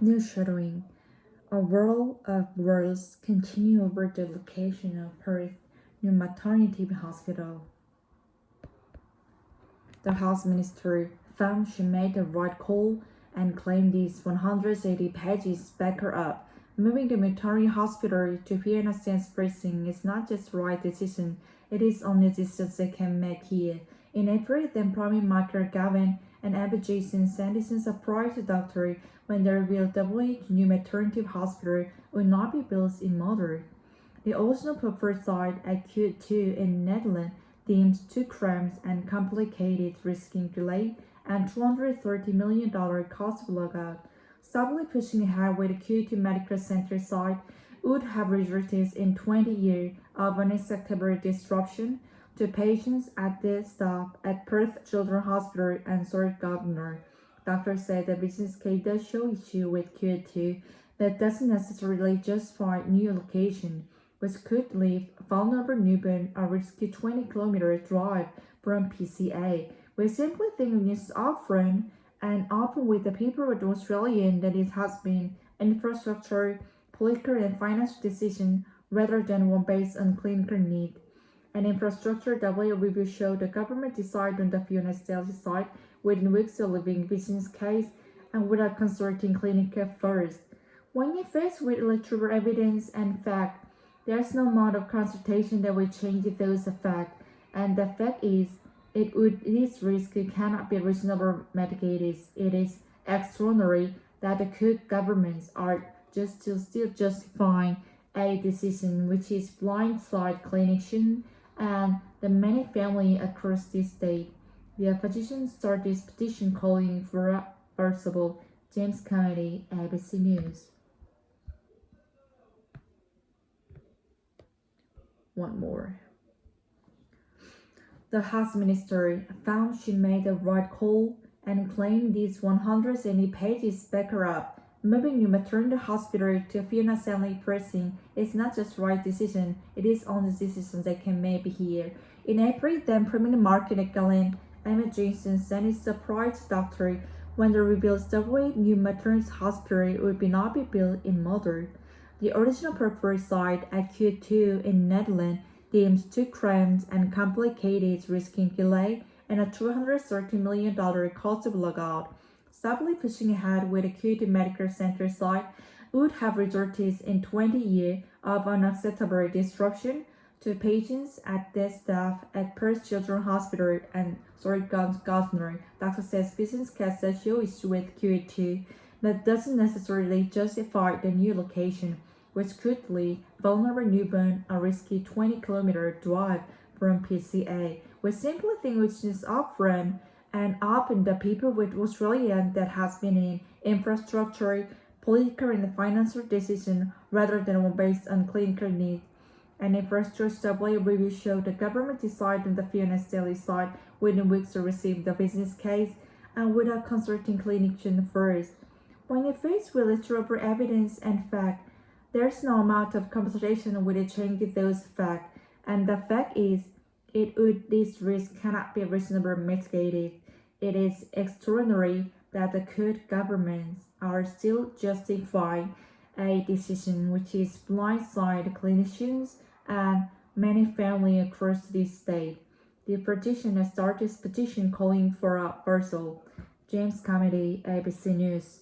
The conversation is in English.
News A world of worlds continue over the location of Perth new maternity hospital. The House Minister found she made the right call and claimed these 180 pages back her up. Moving the maternity hospital to Fiona Sands precinct is not just the right decision, it is only decision they can make here. In April, then Prime Minister Gavin and Abby Jason Sanderson surprised the doctor when they revealed the new maternity hospital would not be built in Malta. The original preferred site at Q2 in Netherlands deemed too cramped and complicated, risking delay and $230 million cost blowout. Stably pushing ahead with the Q2 Medical Center site would have resulted in 20 years of unacceptable disruption to patients at the staff at Perth Children's Hospital and Surrey Governor. Doctors said the business case does show issue with Q2 that doesn't necessarily justify new location, which could leave vulnerable newborn a risky 20-kilometer drive from PCA. We simply think this is upfront and open with the people with Australian that it has been infrastructure, political and financial decision rather than one based on clinical need. An infrastructure W review showed the government decided on the Fiona Sales site within weeks of leaving business case and without consulting clinical first. When you're faced with electoral evidence and fact, there's no amount of consultation that will change those facts, and the fact is, this risk cannot be reasonably mitigated. It is extraordinary that the Cook governments are still justifying a decision which is blindside clinicians and the many families across this state. The opposition started this petition calling for a reversible. James Kennedy, ABC News. One more. The House Minister found she made the right call and claimed these 180 pages back her up. Moving new maternity hospital to Fiona Stanley precinct is not just the right decision, it is only decision they can make here. In April, then Premier Market Galen Emma Jason sent a surprise doctor when they revealed the way new maternity hospital would not be built in Malta. The original preferred site at Q2 in Netherlands deemed too cramped and complicated, risking delay and a $230 million cost blowout. Stably pushing ahead with the Q2 Medical Center site would have resulted in 20 years of unacceptable disruption to patients at the staff at Perth Children's Hospital and Surrey Governor. Dr. says business case does show issue with Q2, but doesn't necessarily justify the new location, which could leave vulnerable newborn a risky 20-kilometer drive from PCA. We simply think which is upfront and open the people with Australia that has been in infrastructure, political and financial decision rather than one based on clinical need. An infrastructure review showed the government decided on the Fiona Stanley site within weeks to receive the business case and without consulting clinicians first. When you're faced with electoral evidence and fact, there's no amount of conversation with change those facts, and the fact is, this risk cannot be reasonably mitigated. It is extraordinary that the Kurd governments are still justifying a decision which is blindside clinicians and many families across this state. The petitioner started a petition calling for a reversal. James Kennedy, ABC News.